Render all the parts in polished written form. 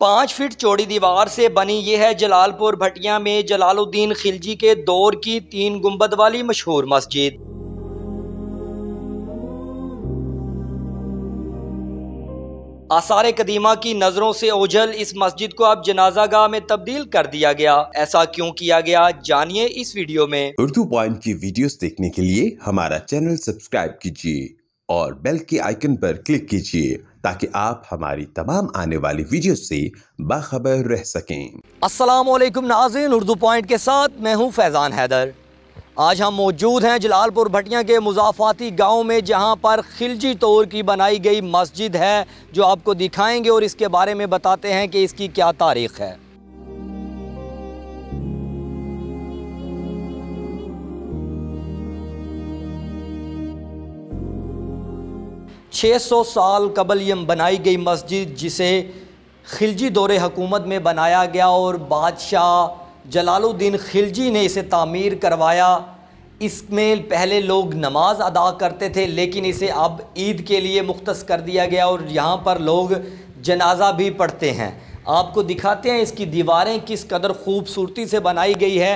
5 feet चौड़ी दीवार से बनी यह है जलालपुर भटिया में जलालुद्दीन खिलजी के दौर की 3 गुंबद वाली मशहूर मस्जिद। आसार कदीमा की नज़रों से ओझल इस मस्जिद को अब जनाजागाह में तब्दील कर दिया गया। ऐसा क्यों किया गया, जानिए इस वीडियो में। उर्दू पॉइंट की वीडियोस देखने के लिए हमारा चैनल सब्सक्राइब कीजिए और बेल के आइकन पर क्लिक कीजिए ताकि आप हमारी तमाम आने वाली वीडियो से बाखबर रह सकें। अस्सलामुअलैकुम नाज़रीन, उर्दू पॉइंट के साथ मैं हूं फैज़ान हैदर। आज हम मौजूद हैं जलालपुर भटिया के मुज़ाफ़ाती गांव में, जहां पर खिलजी तौर की बनाई गई मस्जिद है जो आपको दिखाएंगे और इसके बारे में बताते हैं कि इसकी क्या तारीख़ है। छः 600 साल कबल ये बनाई गई मस्जिद, जिसे खिलजी दौरे हुकूमत में बनाया गया और बादशाह जलालुद्दीन खिलजी ने इसे तामीर करवाया। इसमें पहले लोग नमाज अदा करते थे, लेकिन इसे अब ईद के लिए मुख्तस कर दिया गया और यहाँ पर लोग जनाजा भी पढ़ते हैं। आपको दिखाते हैं इसकी दीवारें किस कदर खूबसूरती से बनाई गई है।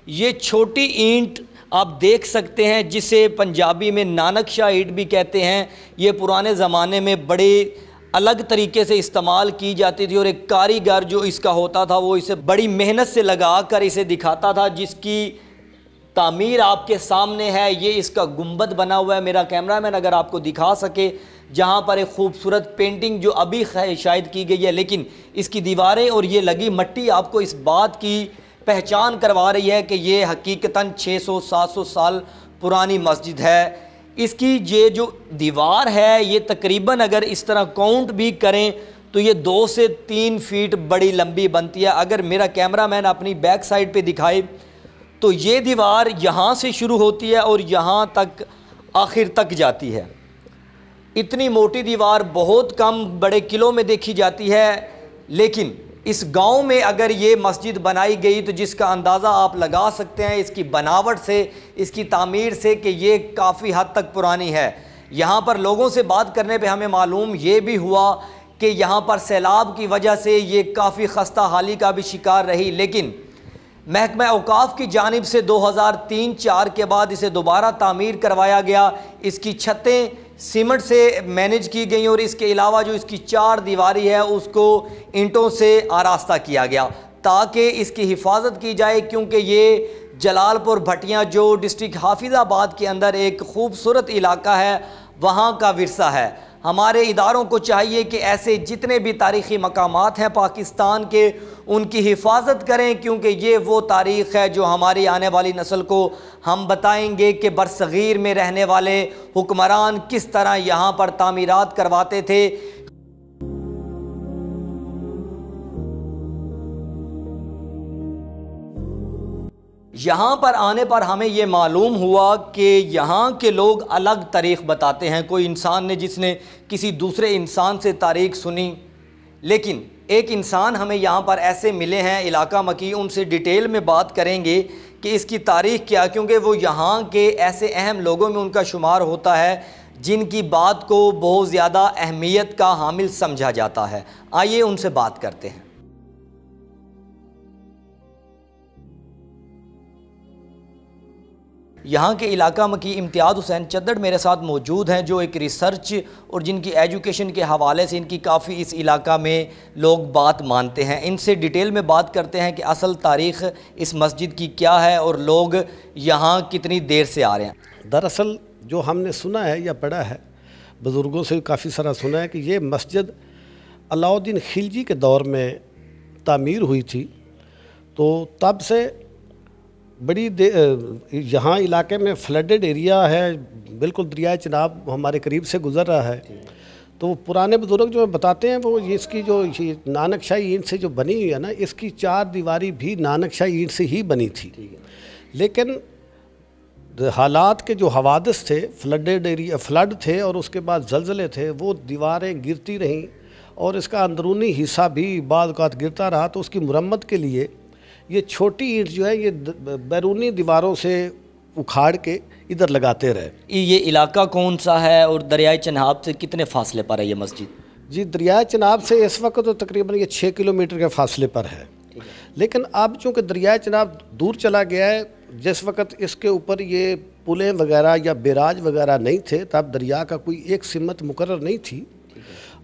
ये छोटी ईंट आप देख सकते हैं, जिसे पंजाबी में नानकशाह ईंट भी कहते हैं। ये पुराने ज़माने में बड़े अलग तरीके से इस्तेमाल की जाती थी और एक कारीगर जो इसका होता था वो इसे बड़ी मेहनत से लगा कर इसे दिखाता था, जिसकी तामीर आपके सामने है। ये इसका गुंबद बना हुआ है। मेरा कैमरामैन अगर आपको दिखा सके, जहाँ पर एक खूबसूरत पेंटिंग जो अभी शायद की गई है, लेकिन इसकी दीवारें और ये लगी मट्टी आपको इस बात की पहचान करवा रही है कि ये हकीकतन 600-700 साल पुरानी मस्जिद है। इसकी ये जो दीवार है ये तकरीबन अगर इस तरह काउंट भी करें तो ये 2 से 3 फीट बड़ी लंबी बनती है। अगर मेरा कैमरामैन अपनी बैक साइड पे दिखाए तो ये दीवार यहाँ से शुरू होती है और यहाँ तक आखिर तक जाती है। इतनी मोटी दीवार बहुत कम बड़े किलों में देखी जाती है, लेकिन इस गांव में अगर ये मस्जिद बनाई गई तो जिसका अंदाज़ा आप लगा सकते हैं इसकी बनावट से, इसकी तामीर से, कि ये काफ़ी हद तक पुरानी है। यहाँ पर लोगों से बात करने पे हमें मालूम ये भी हुआ कि यहाँ पर सैलाब की वजह से ये काफ़ी खस्ता हाली का भी शिकार रही, लेकिन महकमा औकाफ़ की जानिब से 2003-4 के बाद इसे दोबारा तामीर करवाया गया। इसकी छतें सीमेंट से मैनेज की गई और इसके अलावा जो इसकी 4 दीवारी है उसको ईंटों से आरास्ता किया गया ताकि इसकी हिफाजत की जाए, क्योंकि ये जलालपुर भटिया जो डिस्ट्रिक्ट हाफिज़ाबाद के अंदर एक खूबसूरत इलाका है, वहाँ का विरसा है। हमारे इदारों को चाहिए कि ऐसे जितने भी तारीख़ी मकामात हैं पाकिस्तान के, उनकी हिफाजत करें, क्योंकि ये वो तारीख़ है जो हमारी आने वाली नस्ल को हम बताएंगे कि बरसगीर में रहने वाले हुक्मरान किस तरह यहाँ पर तामीरात करवाते थे। यहाँ पर आने पर हमें ये मालूम हुआ कि यहाँ के लोग अलग तारीख़ बताते हैं। कोई इंसान ने जिसने किसी दूसरे इंसान से तारीख़ सुनी, लेकिन एक इंसान हमें यहाँ पर ऐसे मिले हैं इलाका मकी, उनसे डिटेल में बात करेंगे कि इसकी तारीख़ क्या, क्योंकि वो यहाँ के ऐसे अहम लोगों में उनका शुमार होता है जिनकी बात को बहुत ज़्यादा अहमियत का हामिल समझा जाता है। आइए उनसे बात करते हैं। यहाँ के इलाका मकी इम्तियाज़ हुसैन चद्दड़ मेरे साथ मौजूद हैं, जो एक रिसर्च और जिनकी एजुकेशन के हवाले से इनकी काफ़ी इस इलाका में लोग बात मानते हैं। इनसे डिटेल में बात करते हैं कि असल तारीख़ इस मस्जिद की क्या है और लोग यहाँ कितनी देर से आ रहे हैं। दरअसल जो हमने सुना है या पढ़ा है, बुज़ुर्गों से काफ़ी सारा सुना है कि ये मस्जिद अलाउद्दीन खिलजी के दौर में तामीर हुई थी। तो तब से बड़ी यहाँ इलाके में फ्लडेड एरिया है, बिल्कुल दरियाए चिनाब हमारे करीब से गुज़र रहा है। तो पुराने बुज़ुर्ग जो बताते हैं वो ये इसकी जो नानकशाही ईंट से जो बनी हुई है ना, इसकी 4 दीवारी भी नानकशाही ईंट से ही बनी थी। लेकिन हालात के जो हवादिस थे, फ्लडेड एरिया, फ्लड थे और उसके बाद जलजले थे, वो दीवारें गिरती रहीं और इसका अंदरूनी हिस्सा भी बाद औक़ात गिरता रहा। तो उसकी मुरम्मत के लिए ये छोटी ईंट जो है ये बैरूनी दीवारों से उखाड़ के इधर लगाते रहे। ये इलाका कौन सा है और दरियाए चनाब से कितने फासले पर है ये मस्जिद? जी, दरिया चनाब से इस वक्त तो तकरीबन ये 6 किलोमीटर के फासले पर है, लेकिन अब चूँकि दरिया चनाब दूर चला गया है, जिस वक्त इसके ऊपर ये पुलें वगैरह या बैराज वगैरह नहीं थे तब दरिया का कोई एक सिमत मुकर्रर नहीं थी।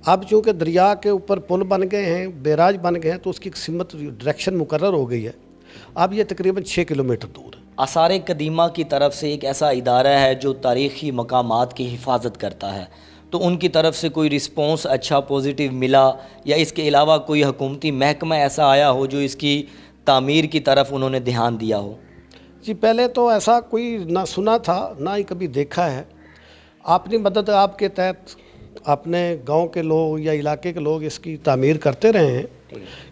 अब चूँकि दरिया के ऊपर पुल बन गए हैं, बैराज बन गए हैं, तो उसकी एक सिमत डायरेक्शन मुकर्रर हो गई है। अब ये तकरीबन 6 किलोमीटर दूर है। आसार कदीमा की तरफ से एक ऐसा इदारा है जो तारीख़ी मकामात की हिफाजत करता है, तो उनकी तरफ से कोई रिस्पॉन्स अच्छा पॉजिटिव मिला, या इसके अलावा कोई हुकूमती महकमा ऐसा आया हो जो इसकी तामीर की तरफ उन्होंने ध्यान दिया हो? जी, पहले तो ऐसा कोई ना सुना था ना ही कभी देखा है। अपनी मदद आपके तहत अपने गांव के लोग या इलाके के लोग इसकी तामीर करते रहे हैं।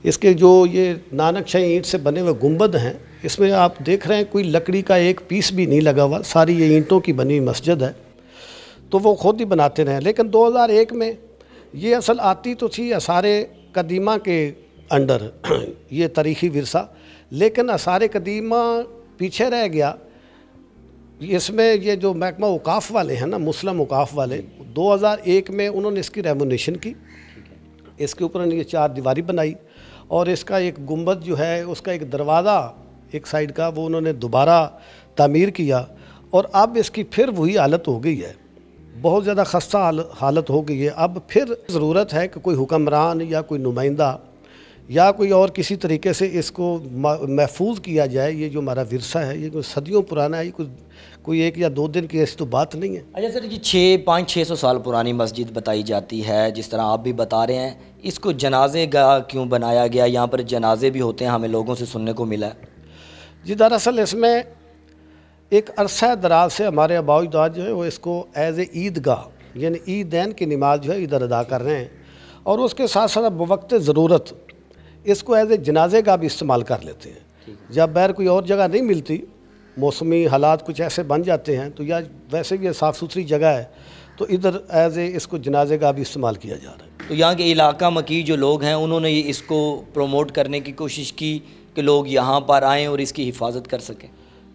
इसके जो ये नानकशाही ईंट से बने हुए गुंबद हैं, इसमें आप देख रहे हैं कोई लकड़ी का एक पीस भी नहीं लगा हुआ, सारी ये ईंटों की बनी मस्जिद है, तो वो खुद ही बनाते रहे। लेकिन 2001 में ये असल आती तो थी आसार कदीमा के अंडर ये तारीख़ी विरसा, लेकिन आसार कदीमा पीछे रह गया। इसमें ये जो महकमा औकाफ़ वाले हैं ना, मुस्लिम औकाफ़ वाले, 2001 में उन्होंने इसकी रेमोनेशन की, इसके ऊपर ये 4 दीवारी बनाई और इसका एक गुंबद जो है उसका एक दरवाज़ा एक साइड का वो उन्होंने दोबारा तामीर किया, और अब इसकी फिर वही हालत हो गई है, बहुत ज़्यादा खस्ता हालत हो गई है। अब फिर ज़रूरत है कि कोई हुक्मरान या कोई नुमाइंदा या कोई और किसी तरीके से इसको महफूज किया जाए। ये जो हमारा विरसा है ये कोई सदियों पुराना है, ये कोई 1 या 2 दिन की ऐसी तो बात नहीं है। अच्छा सर, ये 500-600 साल पुरानी मस्जिद बताई जाती है, जिस तरह आप भी बता रहे हैं, इसको जनाजे गाह क्यों बनाया गया? यहाँ पर जनाजे भी होते हैं, हमें लोगों से सुनने को मिला है। जी, दरअसल इसमें एक अरसा दराज से हमारे आबाओ अजदाद जो है वो इसको एज़ ए ईदगाह यानी ईदैन की नमाज जो है इधर अदा कर रहे हैं, और उसके साथ साथ बवक्त ज़रूरत इसको एज़ ए जनाजे का भी इस्तेमाल कर लेते हैं। जब बैर कोई और जगह नहीं मिलती, मौसमी हालात कुछ ऐसे बन जाते हैं, तो या वैसे भी साफ़ सुथरी जगह है तो इधर एज़ ए इसको जनाजे का भी इस्तेमाल किया जा रहा है। तो यहाँ के इलाका मकी जो लोग हैं उन्होंने इसको प्रमोट करने की कोशिश की कि लोग यहाँ पर आएँ और इसकी हिफाजत कर सकें।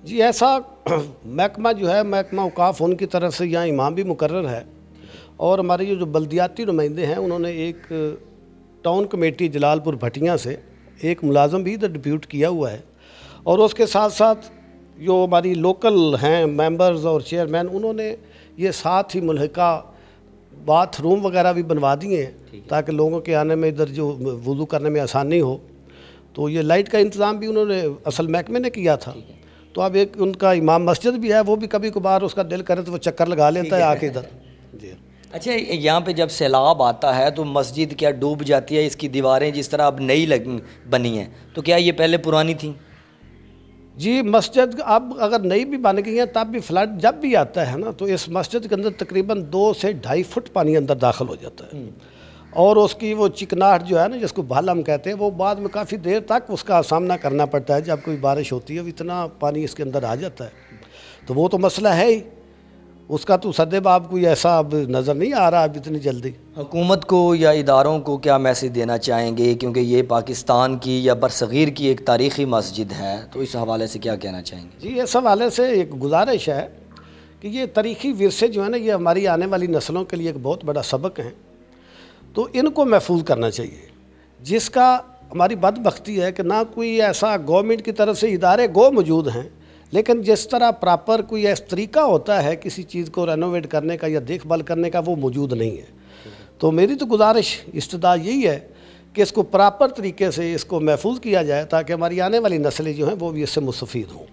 जी, ऐसा महकमा जो है, महकमा औकाफ़, उनकी तरफ से यहाँ इमाम भी मुकर्रर है, और हमारे ये जो बल्दियाती नुमाइंदे हैं उन्होंने एक टाउन कमेटी जलालपुर भटियाँ से एक मुलाजम भी इधर डिप्यूट किया हुआ है, और उसके साथ साथ जो हमारी लोकल हैं मेंबर्स और चेयरमैन, उन्होंने ये साथ ही मुल्हिका बाथरूम वगैरह भी बनवा दिए हैं ताकि लोगों के आने में इधर जो वुज़ू करने में आसानी हो। तो ये लाइट का इंतज़ाम भी उन्होंने असल महकमे ने किया था। तो अब एक उनका इमाम मस्जिद भी है, वो भी कभी कभार उसका दिल करे तो वो चक्कर लगा लेता है आके इधर। जी, अच्छा, यहाँ पे जब सैलाब आता है तो मस्जिद क्या डूब जाती है? इसकी दीवारें जिस तरह अब नई बनी हैं, तो क्या ये पहले पुरानी थी? जी, मस्जिद अब अगर नई भी बन गई है तब भी फ्लड जब भी आता है ना, तो इस मस्जिद के अंदर तकरीबन 2 से 2.5 फुट पानी अंदर दाखिल हो जाता है, और उसकी वो चिकनाहट जो है ना, जिसको भाल हम कहते हैं, वो बाद में काफ़ी देर तक उसका सामना करना पड़ता है। जब कोई बारिश होती है इतना पानी इसके अंदर आ जाता है, तो वो तो मसला है ही, उसका तो सद्देबाब कोई ऐसा अब नज़र नहीं आ रहा अब इतनी जल्दी। हुकूमत को या इदारों को क्या मैसेज देना चाहेंगे, क्योंकि ये पाकिस्तान की या बरसग़ीर की एक तारीख़ी मस्जिद है, तो इस हवाले से क्या कहना चाहेंगे? जी, इस हवाले से एक गुजारिश है कि ये तारीख़ी विरसे जो है ना, ये हमारी आने वाली नस्लों के लिए एक बहुत बड़ा सबक है, तो इनको महफूज करना चाहिए। जिसका हमारी बदबख्ती है कि ना कोई ऐसा गवर्नमेंट की तरफ से इदारे मौजूद हैं, लेकिन जिस तरह प्रॉपर कोई ऐसा तरीका होता है किसी चीज़ को रेनोवेट करने का या देखभाल करने का, वो मौजूद नहीं है। तो मेरी तो गुजारिश इस्तदा यही है कि इसको प्रॉपर तरीके से इसको महफूज किया जाए ताकि हमारी आने वाली नस्लें जो हैं वो भी इससे मुस्तफ़ीद हों।